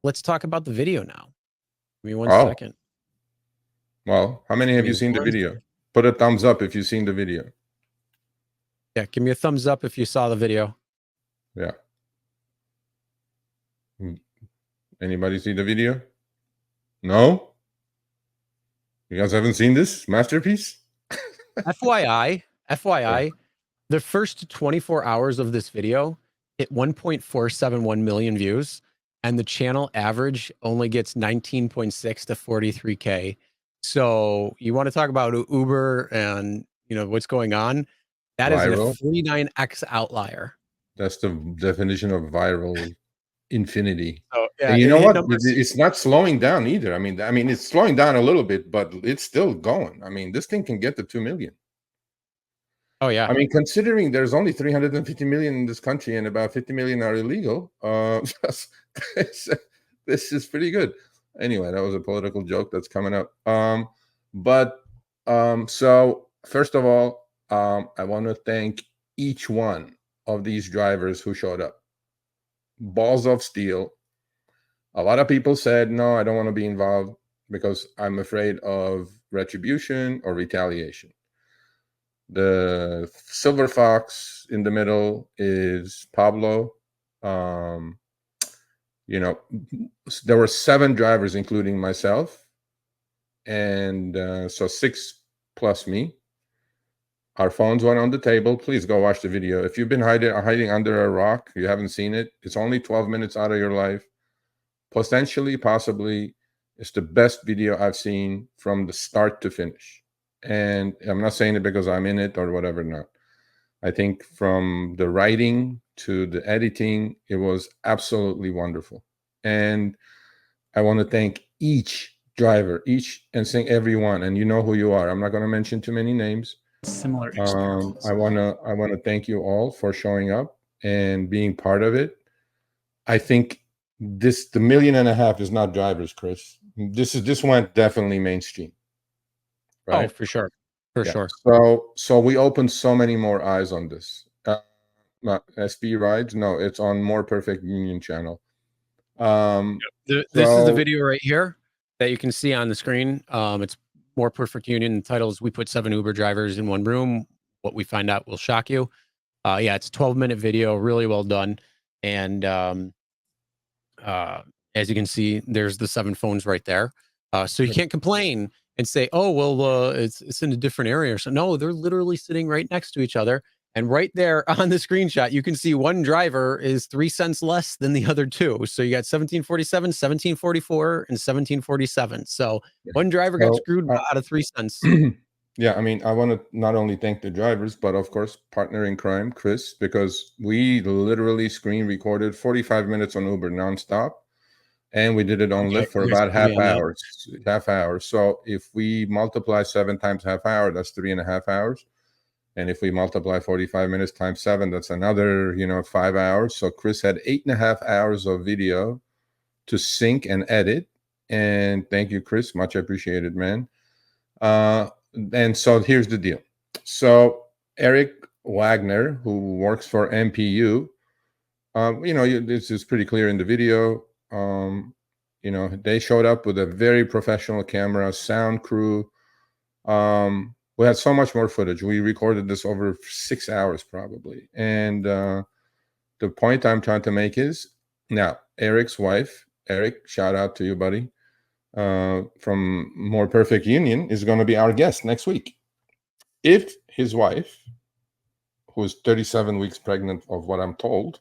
Let's talk about the video now. Give me one Oh. second. Well, how many have Give you me seen the one video? second. Put a thumbs up if you've seen the video. Yeah, give me a thumbs up if you saw the video. Yeah. Anybody see the video? No? You guys haven't seen this masterpiece? FYI, the first 24 hours of this video hit 1.471 million views, and the channel average only gets 19.6 to 43K. So you want to talk about Uber and what's going on? That Viral. is a 49x outlier. That's the definition of viral infinity. Oh, yeah, and you know what? It's not slowing down either. I mean, it's slowing down a little bit, but it's still going. I mean, this thing can get to 2 million. Oh, yeah. I mean, considering there's only 350 million in this country and about 50 million are illegal, this is pretty good. Anyway, that was a political joke that's coming up. So first of all, I want to thank each one of these drivers who showed up. Balls of steel. A lot of people said, no, I don't want to be involved because I'm afraid of retribution or retaliation. The silver fox in the middle is Pablo. There were 7 drivers, including myself, and so 6 plus me. Our phones went on the table. Please go watch the video. If you've been hiding under a rock, you haven't seen it, it's only 12 minutes out of your life. Potentially, possibly, it's the best video I've seen from the start to finish. And I'm not saying it because I'm in it or whatever, not. I think from the writing to the editing, it was absolutely wonderful. And I want to thank each driver, everyone, and you know who you are. I'm not going to mention too many names. Similar experience. I want to thank you all for showing up and being part of it. I think the 1.5 million is not drivers, Chris. This went definitely mainstream. Right? Oh, for sure. Sure. So we opened so many more eyes on this. SB Rides, no, it's on More Perfect Union channel. This is the video right here that you can see on the screen. It's More Perfect Union. The title is "We Put 7 Uber Drivers in One Room. What we find out will shock you." Yeah, it's a 12-minute video, really well done. And as you can see, there's the 7 phones right there. So you can't complain and say, oh, well, it's in a different area or something. No, they're literally sitting right next to each other. And right there on the screenshot, you can see one driver is 3 cents less than the other 2. So you got 1747, 1744, and 1747. So one driver got screwed out of 3 cents. Yeah, I mean, I want to not only thank the drivers, but of course, partner in crime, Chris, because we literally screen recorded 45 minutes on Uber nonstop. And we did it on Lyft for about half hour. So if we multiply 7 times half hour, that's 3.5 hours. And if we multiply 45 minutes times 7, that's another, 5 hours. So Chris had 8.5 hours of video to sync and edit. And thank you, Chris. Much appreciated, man. And so here's the deal. So Eric Wagner, who works for MPU, this is pretty clear in the video. They showed up with a very professional camera, sound crew. We had so much more footage. We recorded this over 6 hours probably. And the point I'm trying to make is, now Eric's wife, Eric, shout out to you, buddy, from More Perfect Union, is going to be our guest next week. If his wife, who is 37 weeks pregnant of what I'm told,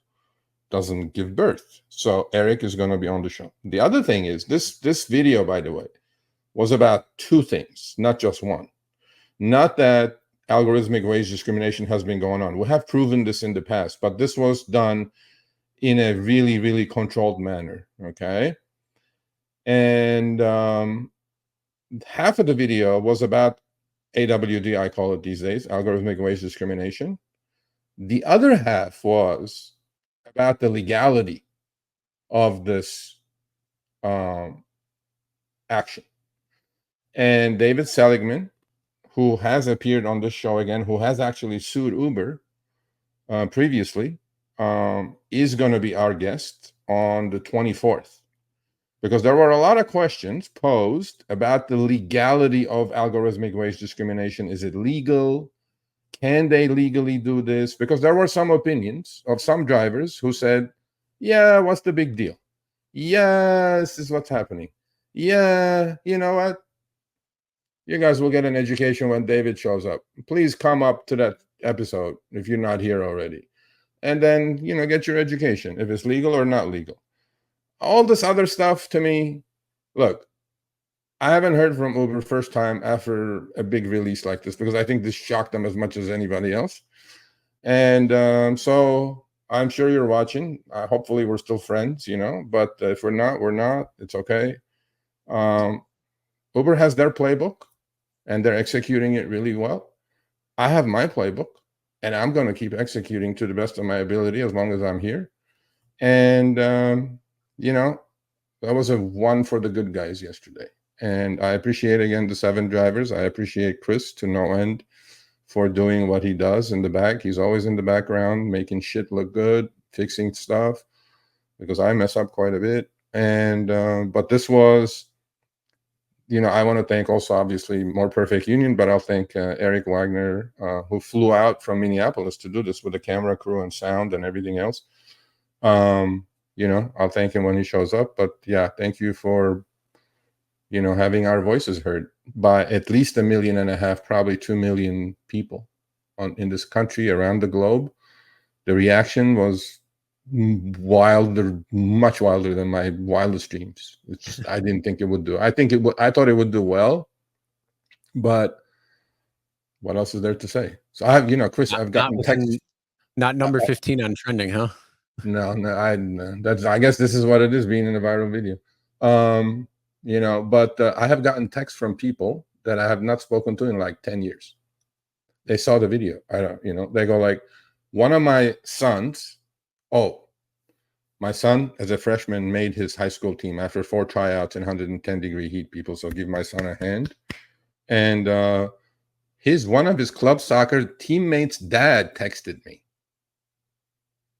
doesn't give birth. So Eric is going to be on the show. The other thing is this video, by the way, was about 2 things, not just one. Not that algorithmic wage discrimination has been going on. We have proven this in the past, but this was done in a really, really controlled manner, okay? And half of the video was about AWD, I call it these days, algorithmic wage discrimination. The other half was about the legality of this action. And David Seligman, who has appeared on this show again, who has actually sued Uber previously, is going to be our guest on the 24th, because there were a lot of questions posed about the legality of algorithmic wage discrimination. Is it legal? Can they legally do this? Because there were some opinions of some drivers who said, yeah, what's the big deal? Yeah, this is what's happening. Yeah, you know what? You guys will get an education when David shows up. Please come up to that episode if you're not here already. And then, get your education, if it's legal or not legal. All this other stuff, to me, look, I haven't heard from Uber first time after a big release like this, because I think this shocked them as much as anybody else. And so I'm sure you're watching. Hopefully we're still friends, but if we're not. It's okay. Uber has their playbook and they're executing it really well. I have my playbook and I'm going to keep executing to the best of my ability as long as I'm here. And, that was a one for the good guys yesterday. And I appreciate, again, the 7 drivers. I appreciate Chris to no end for doing what he does in the back. He's always in the background, making shit look good, fixing stuff, because I mess up quite a bit. And, but this was, I want to thank also, obviously, More Perfect Union, but I'll thank Eric Wagner, who flew out from Minneapolis to do this with the camera crew and sound and everything else. I'll thank him when he shows up. But yeah, thank you for, having our voices heard by at least 1.5 million, probably 2 million people in this country, around the globe. The reaction was much wilder than my wildest dreams. It's just, I didn't think it would do. I thought it would do well, but what else is there to say? So I have, Chris, I've gotten text. Not number 15 on trending, huh? No, I guess this is what it is, being in a viral video. But I have gotten texts from people that I have not spoken to in like 10 years. They saw the video. They go like, one of my sons, my son as a freshman made his high school team after 4 tryouts in 110-degree heat, people. So give my son a hand. And one of his club soccer teammates' dad texted me.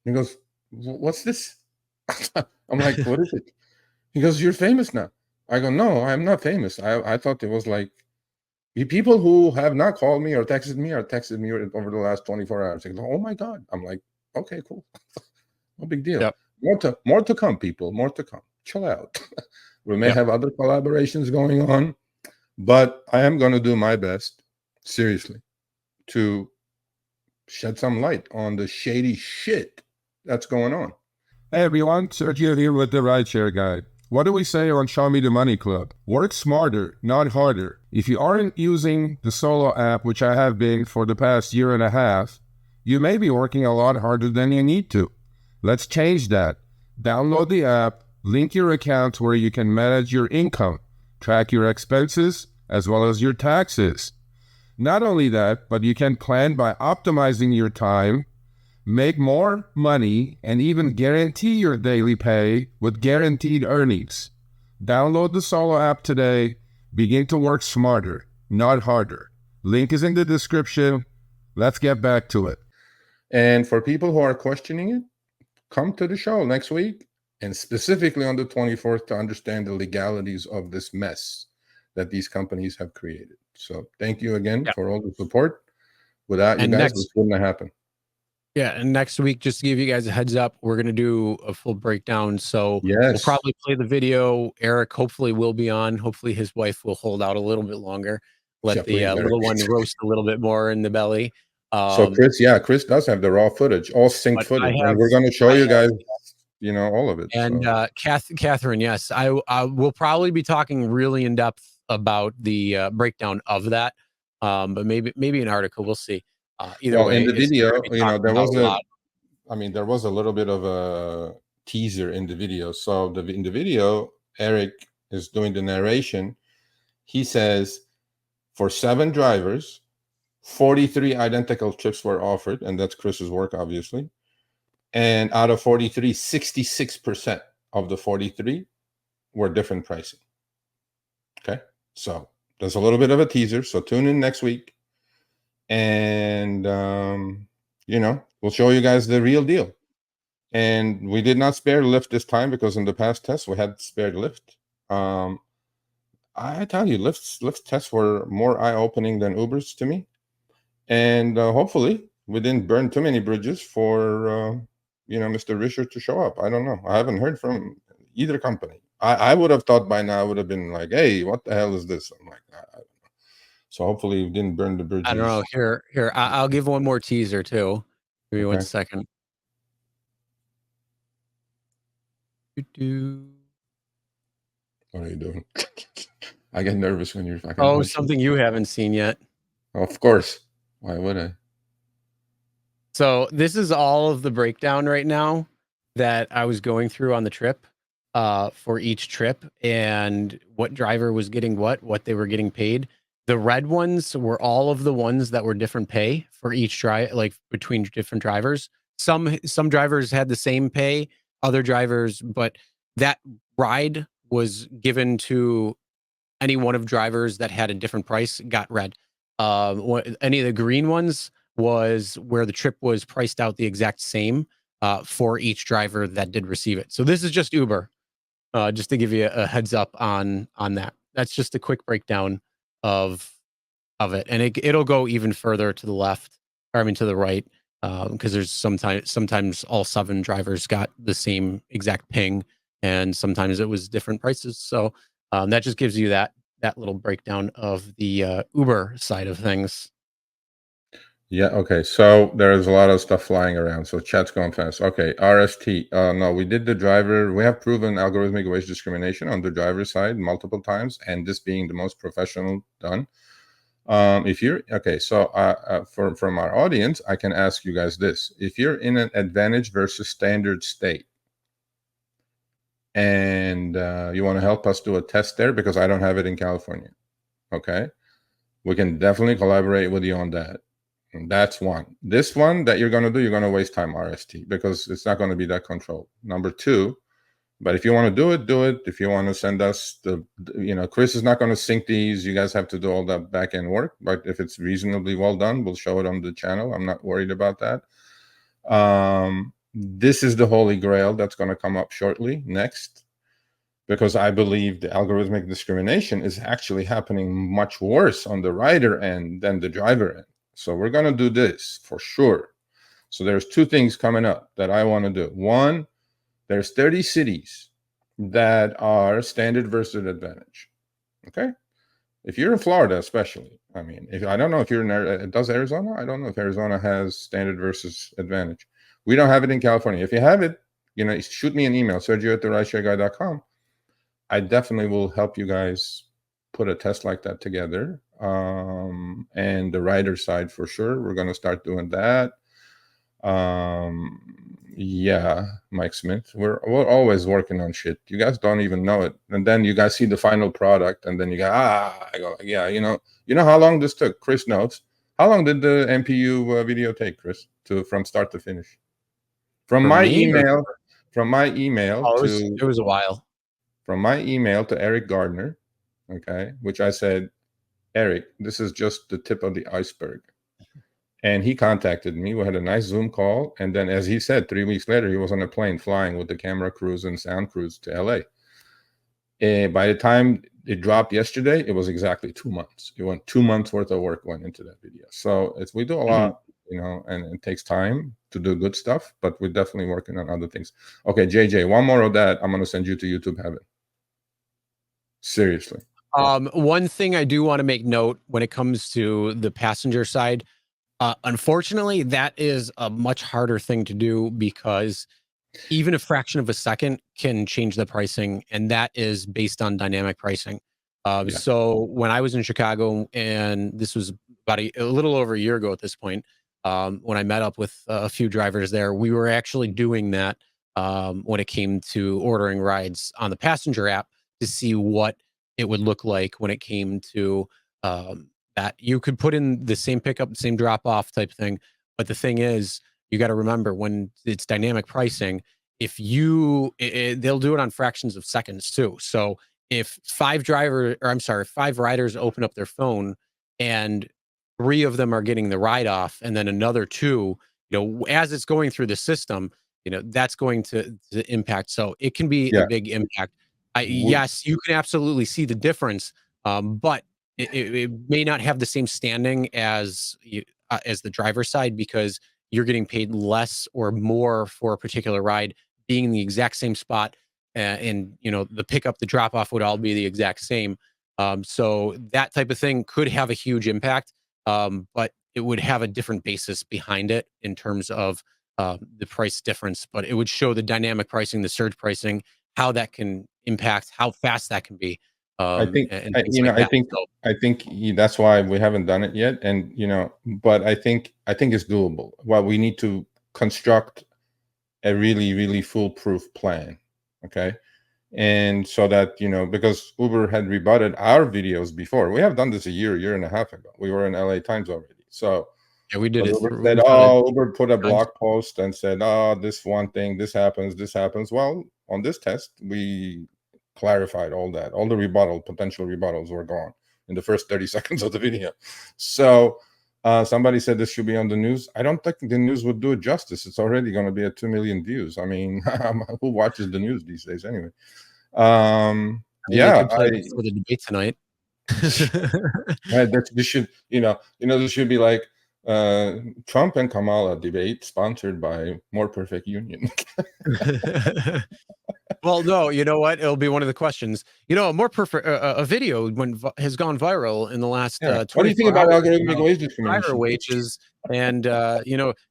He goes, what's this? I'm like, what is it? He goes, you're famous now. I go, no, I'm not famous. I thought it was like, people who have not called me or texted me over the last 24 hours. They go, oh my God. I'm like, okay, cool. No big deal. Yep. More to come, people. More to come. Chill out. We may have other collaborations going on, but I am going to do my best, seriously, to shed some light on the shady shit that's going on. Hey everyone, Sergio here with the Rideshare Guy. What do we say on Show Me the Money Club? Work smarter, not harder. If you aren't using the Solo app, which I have been for the past 1.5 years, you may be working a lot harder than you need to. Let's change that. Download the app, link your account where you can manage your income, track your expenses, as well as your taxes. Not only that, but you can plan by optimizing your time, make more money, and even guarantee your daily pay with guaranteed earnings. Download the Solo app today. Begin to work smarter, not harder. Link is in the description. Let's get back to it. And for people who are questioning it, come to the show next week, and specifically on the 24th, to understand the legalities of this mess that these companies have created. So thank you again for all the support. Without you guys, this wouldn't have happened. Yeah, and next week, just to give you guys a heads up, we're going to do a full breakdown. So we'll probably play the video. Eric hopefully will be on. Hopefully his wife will hold out a little bit longer. Let the little one roast a little bit more in the belly. So Chris does have the raw footage, all synced footage, and we're going to show you guys, all of it. And Catherine, yes, I will probably be talking really in depth about the breakdown of that. But maybe an article. We'll see. Either way, in the video, there was a little bit of a teaser in the video. So in the video, Eric is doing the narration. He says, for 7 drivers, 43 identical trips were offered, and that's Chris's work, obviously. And out of 43, 66% of the 43 were different pricing. Okay, so there's a little bit of a teaser. So tune in next week. And, we'll show you guys the real deal. And we did not spare Lyft this time because in the past tests we had spared Lyft. I tell you, Lyft's tests were more eye-opening than Uber's to me. And hopefully we didn't burn too many bridges for Mr. Risher to show up. I don't know. I haven't heard from either company. I would have thought by now I would have been like, hey, what the hell is this? I'm like, I don't know. So hopefully we didn't burn the bridges. I don't know. Here, I'll give one more teaser too. Give me 1 second. What are you doing? I get nervous when you're fucking. Oh, something you haven't seen yet. Of course. Why would I? So this is all of the breakdown right now that I was going through on the trip for each trip and what driver was getting what they were getting paid. The red ones were all of the ones that were different pay for each drive, like between different drivers. Some drivers had the same pay, other drivers, but that ride was given to any one of drivers that had a different price got red. Any of the green ones was where the trip was priced out the exact same for each driver that did receive it. So this is just Uber, just to give you a heads up on that. That's just a quick breakdown of it, and it'll go even further to the left, or I mean to the right, because there's sometimes all 7 drivers got the same exact ping, and sometimes it was different prices. So that just gives you that little breakdown of the Uber side of things. Yeah, okay. So there's a lot of stuff flying around. So chat's going fast. Okay, RST. No, we did the driver. We have proven algorithmic wage discrimination on the driver side multiple times, and this being the most professional done. If you're okay, so from our audience, I can ask you guys this: if you're in an advantage versus standard state, and you want to help us do a test there because I don't have it in California, okay, we can definitely collaborate with you on that. And that's one. This one that you're going to do, you're going to waste time, RST, because it's not going to be that controlled. Number 2, but if you want to do it. If you want to send us Chris is not going to sync these. You guys have to do all that back end work. But if it's reasonably well done, we'll show it on the channel. I'm not worried about that. This is the holy grail that's going to come up shortly next, because I believe the algorithmic discrimination is actually happening much worse on the rider end than the driver end. So we're going to do this for sure. So there's 2 things coming up that I want to do. One, there's 30 cities that are standard versus advantage. Okay. If you're in Florida, especially, I mean, I don't know if you're in, does Arizona? I don't know if Arizona has standard versus advantage. We don't have it in California. If you have it, shoot me an email, Sergio@rideshareguy.com. I definitely will help you guys put a test like that together. And the rider side for sure, we're going to start doing that. Yeah, Mike Smith, we're always working on shit. You guys don't even know it, and then you guys see the final product, and then you go, I go, yeah, you know how long this took. Chris knows. How long did the MPU video take, Chris, from start to finish? From my email it was a while. From my email to Eric Gardner, okay, which I said, Eric, this is just the tip of the iceberg. And he contacted me. We had a nice Zoom call. And then, as he said, 3 weeks later, he was on a plane flying with the camera crews and sound crews to LA. And by the time it dropped yesterday, it was exactly 2 months. It went 2 months worth of work went into that video. So we do a lot, and it takes time to do good stuff, but we're definitely working on other things. Okay, JJ, one more of that. I'm going to send you to YouTube heaven. Seriously. One thing I do want to make note when it comes to the passenger side, unfortunately, that is a much harder thing to do because even a fraction of a second can change the pricing, and that is based on dynamic pricing. So when I was in Chicago, and this was about a little over a year ago at this point, when I met up with a few drivers there, we were actually doing that when it came to ordering rides on the passenger app to see what it would look like when it came to that you could put in the same pickup, the same drop off type thing. But the thing is, you got to remember when it's dynamic pricing, if they'll do it on fractions of seconds too. So if 5 riders open up their phone and 3 of them are getting the ride off, and then another 2, as it's going through the system, that's going to impact. So it can be a big impact. Yes, you can absolutely see the difference, but it may not have the same standing as the driver's side, because you're getting paid less or more for a particular ride being in the exact same spot, and the pickup, the drop off would all be the exact same. So that type of thing could have a huge impact, but it would have a different basis behind it in terms of the price difference. But it would show the dynamic pricing, the surge pricing, how that can impact, how fast that can be. I think And I, things like that. So, I think that's why we haven't done it yet, and but I think it's doable. Well, we need to construct a really foolproof plan, okay? And so that because Uber had rebutted our videos before. We have done this a year and a half ago. We were in LA Times already. So yeah, we did it. Uber said, Uber put a blog post and said, this one thing, this happens. Well, on this test, we clarified all that. All the potential rebuttals were gone in the first 30 seconds of the video. So somebody said this should be on the news. I don't think the news would do it justice. It's already going to be at 2 million views. I mean, who watches the news these days anyway? Yeah, for the debate tonight. This should, this should be like Trump and Kamala debate sponsored by More Perfect Union. Well, no, you know what? It'll be one of the questions. A video has gone viral in the last 24 What do you think about hours algorithmic wage discrimination? Driver wages, and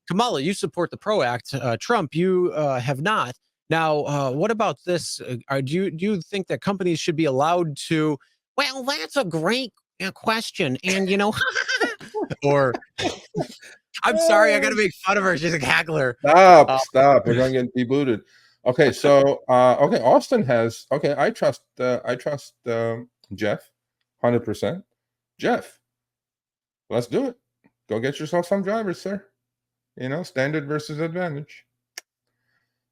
Kamala, you support the PRO Act. Trump, you have not. Now, what about this? Do you think that companies should be allowed to? Well, that's a great question, and or I'm sorry, I got to make fun of her. She's a cackler. Stop! We're gonna get debooted. Okay, so Austin has. Okay, I trust Jeff, 100%. Jeff, let's do it. Go get yourself some drivers, sir. Standard versus advantage.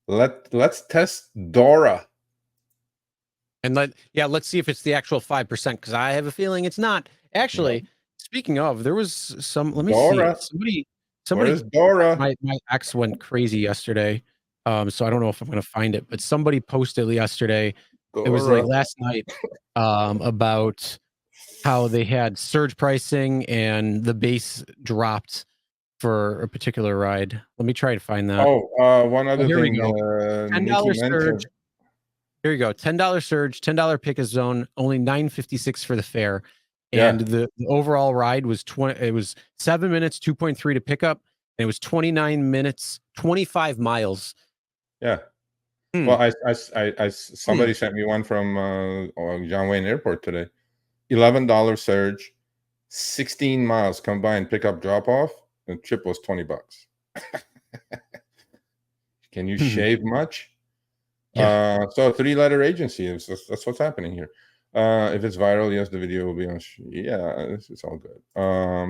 Let's test Dora. And let's see if it's the actual 5%, because I have a feeling it's not. Actually, speaking of, there was some. Let me see. Somebody. Where's Dora? My ex went crazy yesterday. So I don't know if I'm going to find it, but somebody posted yesterday. Dora. It was like last night about how they had surge pricing and the base dropped for a particular ride. Let me try to find that. One other thing. We go. $10 surge. Here you go. $10 surge, $10 pick a zone, only $9.56 for the fare. And the overall ride was 7 minutes, 2.3 to pick up, and it was 29 minutes, 25 miles. Yeah. Well, somebody sent me one from John Wayne Airport today. $11 surge, 16 miles combined pickup drop off, and the trip was $20. Can you shave much? So a 3-letter agency. That's what's happening here. If it's viral, yes, the video will be on. It's all good.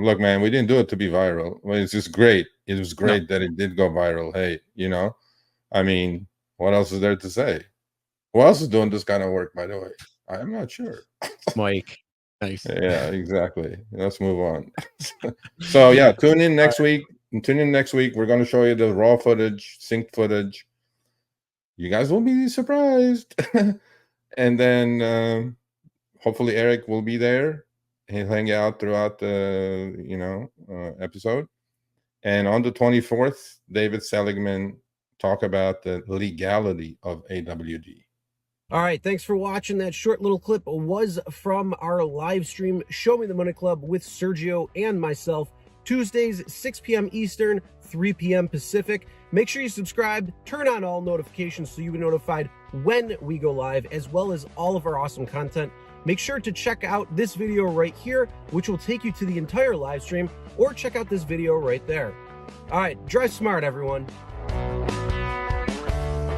Look, man, we didn't do it to be viral. Well, it's just great. It was great that it did go viral. Hey, I mean, what else is there to say? Who else is doing this kind of work, by the way? I'm not sure. Mike. Nice. Yeah, exactly. Let's move on. So tune in next week. We're going to show you the raw footage, synced footage. You guys will be surprised. And then hopefully Eric will be there. He'll hang out throughout the episode. And on the 24th, David Seligman talk about the legality of AWD. All right, thanks for watching. That short little clip was from our live stream, Show Me the Money Club with Sergio and myself, Tuesdays, 6 p.m. Eastern, 3 p.m. Pacific. Make sure you subscribe, turn on all notifications so you'll be notified when we go live, as well as all of our awesome content. Make sure to check out this video right here, which will take you to the entire live stream, or check out this video right there. All right, drive smart, everyone.